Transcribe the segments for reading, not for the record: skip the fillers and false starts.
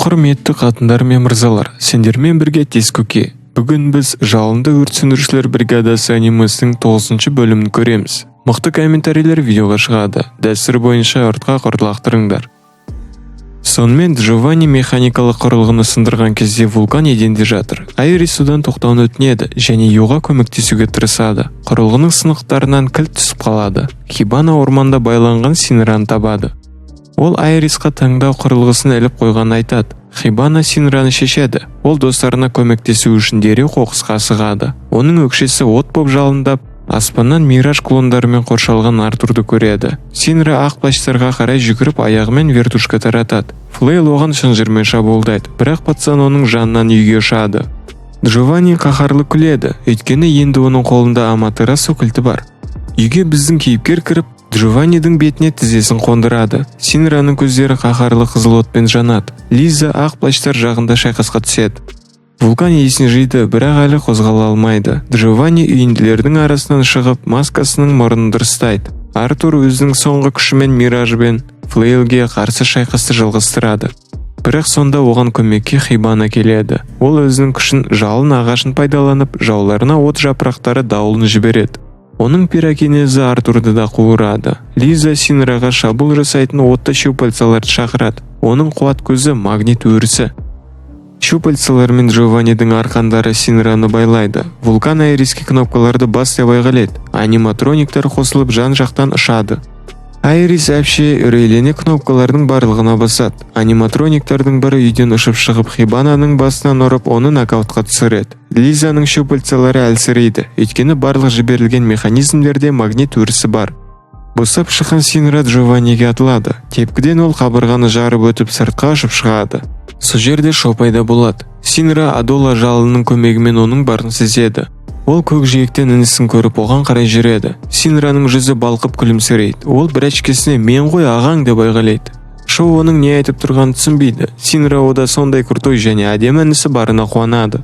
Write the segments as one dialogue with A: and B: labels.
A: Құрметті қатындар мен мырзалар, сендермен бірге Тескөке. Бүгін біз жалынды өрт сөндірушілер бригадасы анимасының 9-шы бөлімін көреміз. Мықты комментарийлер видеоға шығады. Дәстүр бойынша артқа құрылақтырыңдар. Сонымен Джованни механикалық құрылғыны сындырған кезде вулкан еденде жатыр. Айрис судан тоқтауын өтінеді және Юға көмектесуге тырысады. Құрылғының сынықтарынан кілт түсіп қалады. Хибана орманда байланған Синраны табады. Ол Айрисқа таңдау құрылғысын іліп қойған айтады. Хибана Синраны шешеді. Ол достарына көмектесу үшін дереу қоқысқа асығады. Оның өкшесі от боп жалындап, аспаннан мираж клондарымен қоршалған Артурды көреді. Синра ақ плащтарға қарай жүгіріп аяғымен вертушка таратады. Флейл оған шынжырмен шабуылдайды, бірақ пацан оның жанынан үйге ұшады. Джованни қаһарлы күледі, өйткені енді оның қолында Аматерасу кілті бар. Үйге біздің кейіпкер кіріп, Джованнидің бетіне тізесін қондырады. Синраның көздері қаһарлы қызыл отпен жанады. Лиза ақ плащтар жағында шайқасқа түседі. Вулкан есін жиды, бірақ әлі қозғала алмайды. Джованни үйінділердің арасынан шығып, маскасының мұрнын дұрыстайды. Артур өзінің соңғы күшімен миражбен Флейлге қарсы шайқасты жалғастырады. Бірақ сонда оған көмекке Хибана келеді. Ол өзінің күшін жалын ағашын пайдаланып, жауларына от жапырақтары дауылын жібереді. Оның пирокинезі Артурды да қуырады. Лиза Синраға шабуыл жасайтын отты щупальцаларды шақырады. Оның қуат көзі магнит өрісі. Щупальцалармен Джованнидің арқандары Синраны байлайды. Вулкан Айриске кнопкаларды бас деп айғалайды. Аниматрониктер қосылып жан-жақтан ұшады. Айрис әпше үрейлене кнопкалардың барлығына басады. Аниматрониктердің бірі үйден ұшып шығып Хибананың басынан ұрып, оны нокаутқа түсіреді. Лизаның щупальцалары әлсірейді, өйткені барлық жіберілген механизмдерде магнит өрісі бар. Босап шыққан Синра Джованниге атылады. Тепкіден ол қабырғаны жарып өтіп сыртқа ұшып шығады. Сол жерде шоу пайда болады. Синра Адола жалының көмегімен оның барын сезеді. Ол көкжиектен інісін көріп оған қарай жүреді. Синраның жүзі балқып күлімсірейді. Ол бір әшкесіне мен ғой ағаң деп айғалайды. Шоу оның не айтып тұрғанын түсінбейді. Синра ода сондай крутой және әдемі інісі барына қуанады.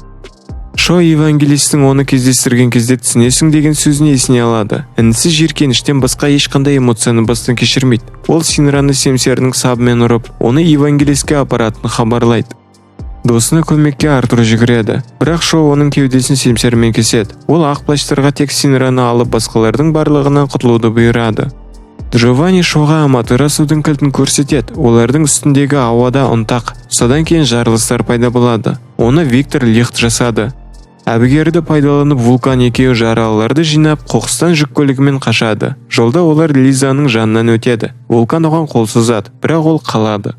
A: Шоу евангелистің оны кездестірген кезде түсінесің деген сөзін есіне алады. Інісі жиіркеніштен басқа ешқандай эмоцияны бастан кешірмейді. Ол Синраны семсерінің сабымен ұрып, оны евангелистке апаратын хабарлайды. Досына көмекке Артур жүгіреді, бірақ Шоу оның кеудесін семсермен кеседі. Ол ақ плащтарға тек Синраны алып, басқалардың барлығынан құтылуды бұйырады. Джованни Шоуға Аматерасудың кілтін көрсетеді. Олардың үстіндегі ауада ұнтақ. Содан кейін жарылыстар пайда болады. Оны Виктор Лихт жасады. Әбігерді пайдаланып вулкан екеуі жаралыларды жинап, қоқыстан жүк көлігімен қашады. Жолда олар Лизаның жанынан өтеді. Вулкан оған қол созады, бірақ ол қалады.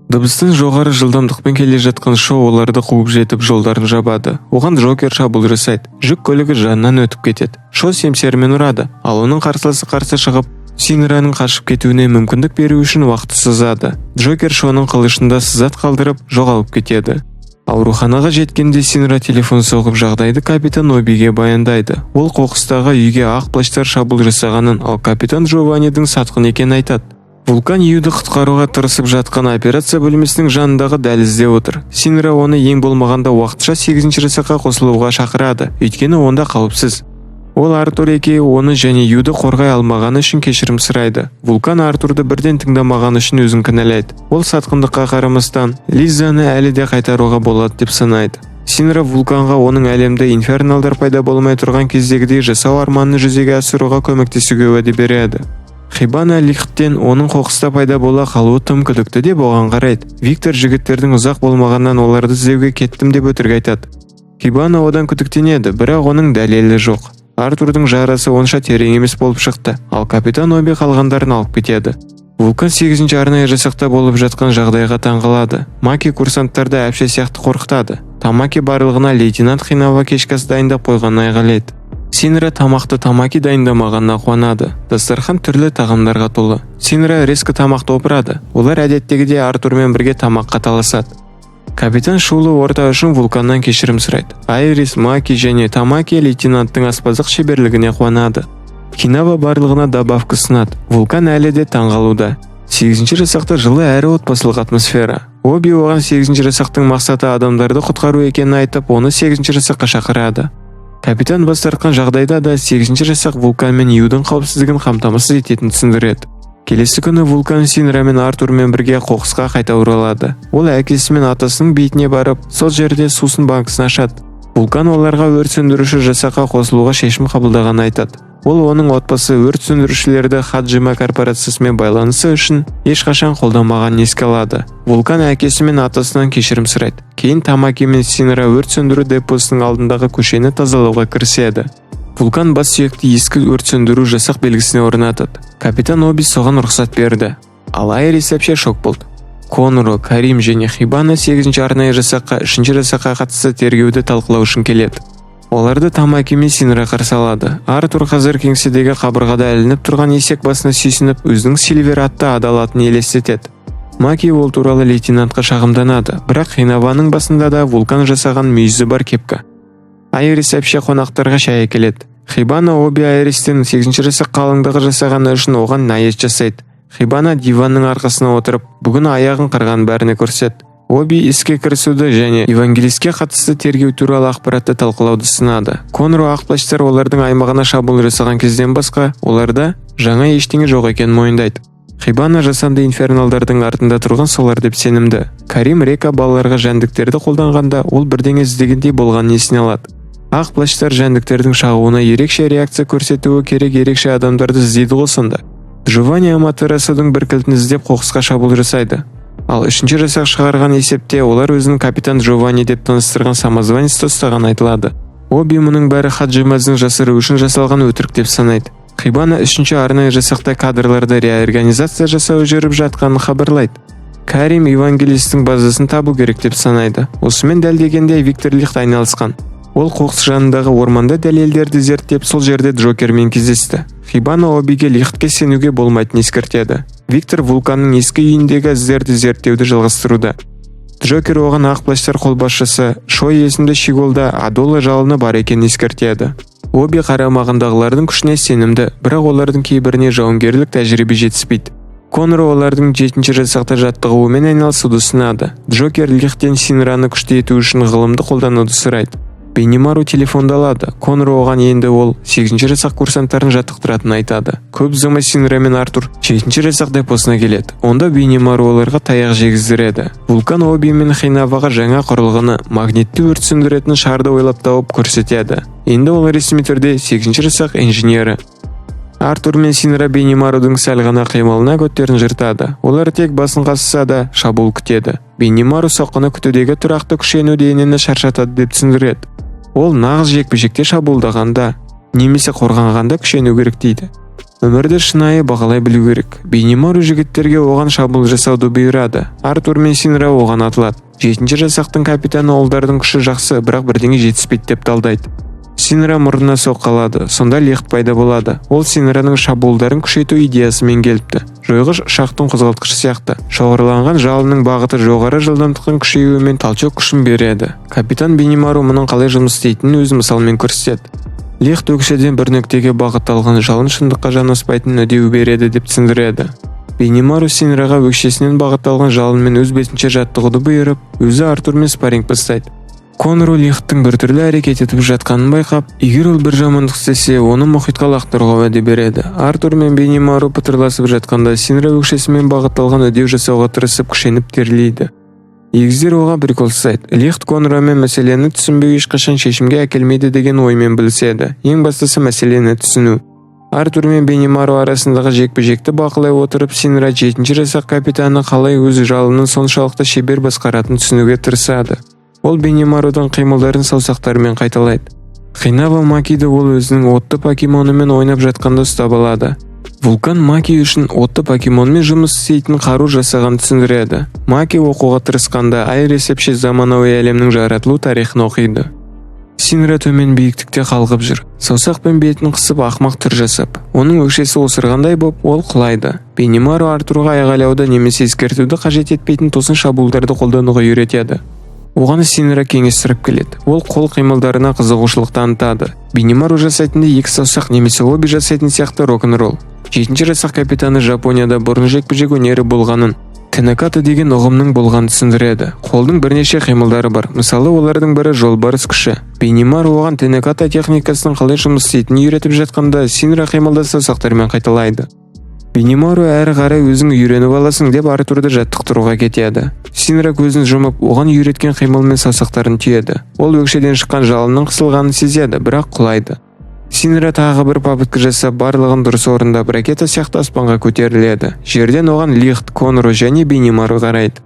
A: Дыбыстың жоғары жылдамдықпен келе жатқан Шоу оларды қуып жетіп жолдарын жабады. Оған Джокер шабуыл жасайды. Жүк көлігі жанынан өтіп кетеді. Шоу семсермен ұрады, ал оның қарсыласы қарсы шығып, Синраның қашып кетуіне мүмкіндік беру үшін уақыт сызады. Джокер Шоуның қылышында сызат қалдырып, жоғалып кетеді. Ауруханаға жеткенде Синра телефон соғып жағдайды капитан Обиге баяндайды. Ол қоқыстағы үйге ақ плащтар шабуыл жасағанын, ал капитан Джованнидің сатқын екенін айтады. Вулкан Юды құтқаруға тырысып жатқан операция бөлмесінің жанындағы дәлізде отыр. Синра оны ең болмағанда уақытша 8-ші жасаққа қосылуға шақырады, өйткені онда қауіпсіз. Ол Артур екеуі оны және Юды қорғай алмағаны үшін кешірім сұрайды. Вулкан Артурды бірден тыңдамағаны үшін өзін кінәлайды. Ол сатқындыққа қарамастан Лизаны әлі де қайтаруға болады деп санайды. Синра Вулканға оның әлемді инферналдар пайда болмай тұрған кездегідей жасау арманын жүзеге асыруға көмектесуге уәде береді. Хибана Лихттен оның қоқыста пайда бола қалуы тым күдікті деп оған қарайды. Виктор жігіттердің ұзақ болмағаннан оларды іздеуге кеттім деп өтірік айтады. Хибана одан күдіктенеді, бірақ оның дәлелі жоқ. Артурдың жарасы онша терең емес болып шықты, ал капитан Оби қалғандарын алып кетеді. Вулкан 8-ші арнайы жасақта болып жатқан жағдайға таңғалады. Маки курсанттарды әпше сияқты қорқытады. Тамаки барлығына лейтенант Хинава кешкасы дайындап қойғанын айғалайды. Синра тамақты Тамаки дайындамағанына қуанады. Дастархан түрлі тағамдарға толы. Синра резкі тамақты опырады. Олар әдеттегідей Артурмен бірге тамаққа таласады. Капитан Шулы орта үшін вулканнан кешірім сұрайды. Айрис, Маки және Тамаки лейтенанттың аспаздық шеберлігіне қуанады. Хинава барлығына добавка ұсынады. Вулкан әлі де таңғалуда. 8-ші жасақта жылы әрі отбасылық атмосфера. Оби оған 8-ші жасақтың мақсаты адамдарды құтқару екенін айтып, оны 8-ші жасаққа шақырады. Капитан бас тартқан жағдайда да 8-ші жасақ вулкан мен Юдың қауіпсіздігін қамтамасыз ететінін түсіндіреді. Келесі күні Вулкан Синра мен Артурмен бірге қоқысқа қайта оралады. Ол әкесі мен атасының бейітіне барып, сол жерде сусын банкысын ашады. Вулкан оларға өрт сөндіруші жасаққа қосылуға шешім қабылдағанын айтады. Ол оның отбасы өрт сөндірушілерді Хаджима корпорациясымен байланысы үшін ешқашан қолданбағанын еске алады. Вулкан әкесі мен атасынан кешірім сұрайды. Кейін Тамаки мен Синра өрт сөндіру депосының алдындағы көшені тазалауға кіріседі. Вулкан бас сүйекті ескі өрт сөндіру жасақ белгісіне орнатады. Капитан Оби соған рұқсат берді. Ал Айрис әпше шок болды. Конро, Карим және Хибана 8-ші арнайы жасаққа 3-ші жасаққа қатысты тергеуді талқылау үшін келеді. Оларды Тамаки мен Синра қарсы алады. Артур қазір кеңседегі қабырғада ілініп тұрған есек басына сүйсініп, өзінің Сильвер атты адалатын елестетеді. Маки ол туралы лейтенантқа шағымданады, бірақ Хинаваның басында да Вулкан жасаған мүйізі бар кепка. Айрис әпше қонақтарға шай әкеледі. Хибана Оби Айристен 8-ші жасақ қалыңдығы жасағаны үшін оған наез жасайды. Хибана диванның арқасына отырып, бүгін аяғын қырған бәріне көрсетеді. Оби іске кірісуді және евангелистке қатысты тергеу туралы ақпаратты талқылауды сынады. Конро ақплаштар олардың аймағына шабуыл жасаған кезден басқа, оларда жаңа ештеңе жоқ екенін мойындайды. Хибана жасанды инферналдардың артында тұрған солар деп сенімді. Карим Река балаларға жәндіктерді қолданғанда ол бірдеңе іздегендей болғанын есіне алады. Ақплаштар жәндіктердің шағуына ерекше реакция көрсетуі керек, ерекше адамдарды іздейді ғой сонда. Джованни Аматерасудың бір кілтін іздеп қоқысқа шабуыл жасайды. Ал 3-ші жасақ шығарған есепте олар өзінің капитан Джованни деп таныстырған самозванецті ұстаған айтылады. Оби мұның бәрі Хаджимаздың жасыру үшін жасалған өтірік деп санайды. Хибана 3-ші арнайы жасақта кадрларды реорганизация жасау жүріп жатқанын хабарлайды. Карим евангелистің базасын табу керек деп санайды. Осымен дәлдегенде Виктор Лихт айналысқан. Ол қоқыс жанындағы орманда дәлелдерді зерттеп, сол жерде Джокермен кездесті. Хибана Обиге Лихтке сенуге болмайтынын ескертеді. Виктор Вулканның ескі үйіндегі іздерді зерттеуді жалғастыруда. Джокер оған ақплаштар қолбасшысы Шой есімді Шиголда Адола жалыны бар екенін ескертеді. Оби қарамағындағылардың күшіне сенімді, бірақ олардың кейбіріне жауынгерлік тәжірибе жетіспейді. Конро олардың 7-ші жасақта жаттығуымен айналысуды сынады. Джокер Лихтен Синраны күшті ету үшін ғылымды қолдануды сұрайды. Беннимару телефонды алады. Конро оған енді ол 8-ші жасақ курсанттарын жаттықтыратынын айтады. Көп ұзамай Синра мен Артур 7-ші жасақ депосына келеді. Онда Беннимару оларға таяқ жегіздіреді. Вулкан Оби мен Хинаваға жаңа құрылғыны магнитті өрт сөндіретін шарды ойлап тауып көрсетеді. Енді ол ресми түрде 8-ші жасақ инженері. Артур мен Синра Беннимарудың сәл ғана қимылына көттерін жыртады. Олар тек басын қасса да шабуыл күтеді. Беннимару соққыны күтудегі тұрақты күшену денені шаршатады деп түсіндіреді. Ол нағыз жекпе-жекте шабуылдағанда немесе қорғанғанда күшену керек дейді. Өмірді шынайы бағалай білу керек. Беннимару жігіттерге оған шабуыл жасауды бұйырады. Артур мен Синра оған атылады. 7-ші жасақтың капитаны олардың күші жақсы, бірақ бірдеңе жетіспейді деп талдайды. Синра мұрнына соққалады, сонда Лихт пайда болады. Ол Синраның шабуылдарын күшейту идеясымен келіпті. Жойғыш ұшақтың қозғалтқышы сияқты. Шоғырланған жалынның бағыты жоғары жылдамдықтың күшеюімен талшық күшін береді. Капитан Беннимару мұның қалай жұмыс істейтінін өз мысалмен көрсетеді. Лихт өкшеден бір нүктеге бағытталған жалын шындыққа жанаспайтын үдеу береді деп түсіндіреді. Беннимару Синраға өкшесінен бағытталған жалынмен өз бетінше жаттығуды бұйырып, өзі Артурмен спарринг бастайды. Конро Лихттің біртүрлі әрекет етіп жатқанын байқап, егер ол бір жамандық істесе, оны мұхитқа лақтыруға уәде береді. Артур мен Беннимару пытырласып жатқанда Синра өкшесімен бағытталған үдеу жасауға тырысып күшеніп терлейді. Егіздер оған прикол жасайды. Лихт Конромен мәселені түсінбеу ешқашан шешімге әкелмейді деген оймен біліседі. Ең бастысы мәселені түсіну. Артур мен Беннимару арасындағы жекпе-жекті бақылай отырып, Синра 7-ші жасақ капитаны қалай өз жалынын соншалықты шебер басқаратын түсінуге тырысады. Ол Беннимарудың қимылдарын саусақтарымен қайталайды. Хинава Макиді ол өзінің отты покемонымен ойнап жатқанда ұстап алады. Вулкан Маки үшін отты покемонмен жұмыс істейтін қару жасаған түсіндіреді. Маки оқуға тырысқанда Айрис әпше заманауи әлемнің жаратылу тарихын оқиды. Синра төмен биіктікте қалғып жүр. Саусақпен бетін қысып ақмақ түр жасап. Оның өкшесі осырғандай боп, ол құлайды. Беннимару Артурға айғайлауды немесе ескертуді қажет етпейтін тосын шабуылдарды қолдануға үйретеді. Оған Синра кеңестіріп келеді. Ол қол қимылдарына қызығушылық танытады. Беннимару жасайтынды екі саусақ немесе Оби жасайтын сияқты рок-н-ролл. 7-ші жасақ капитаны Жапонияда бұрын жекпе-жек өнері болғанын, тенаката деген ұғымның болғанын түсіндіреді. Қолдың бірнеше қимылдары бар. Мысалы, олардың бірі жолбарыс күші. Беннимару оған тенаката техникасының қалай жұмыс істейтінін үйретіп жатқанда, Синра қимылды саусақтармен қайталайды. Бенемару әрі қарай өзің үйреніп аласың деп Артурды жаттықтыруға кетеді. Синра көзін жұмып, оған үйреткен қимылмен саусақтарын түйеді. Ол өкшеден шыққан жалынның қысылғанын сезеді, бірақ құлайды. Синра тағы бір попытка жасап, барлығын дұрыс орындап, ракета сияқты аспанға көтеріледі. Жерден оған Лихт, Конро және Бенемару қарайды.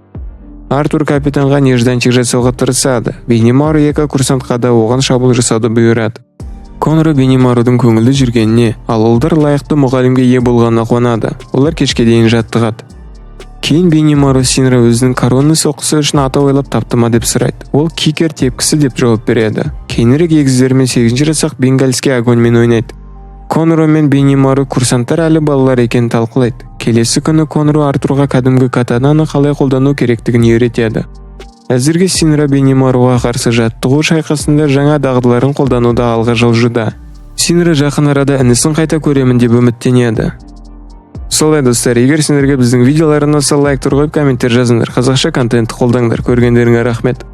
A: Артур капитанға нежданчик жасауға тырысады. Бенемару екі курсантқа да оған шабуыл жасауды бұйырады. Конро Бенемарудың көңілді жүргеніне, ал олар лайықты мұғалімге ие болғанына қуанады. Олар кешке дейін жаттығады. Кейін Бенемару Синра өзінің коронный соққысы үшін ата ойлап тапты ма деп сұрайды. Ол кикер тепкісі деп жауап береді. Кейінірек егіздермен 8-ші жасақ бенгальский огоньмен ойнайды. Конро мен Бенемару курсанттар әлі балалар екенін талқылайды. Келесі күні Конро Артурға кәдімгі катананы қалай қолдану керектігін үйретеді. Әзірге Синра Бенемаруға қарсы жаттығу шайқасында жаңа дағдыларын қолдануда алға жылжуда. Синра жақын арада інісін қайта көремін деп үміттенеді. Солай достар, егер сендерге біздің видеоларымыз ұнаса, лайк тұрғызып, комменттер жазыңдар. Қазақша контентті қолдаңдар. Көргендеріңе рахмет.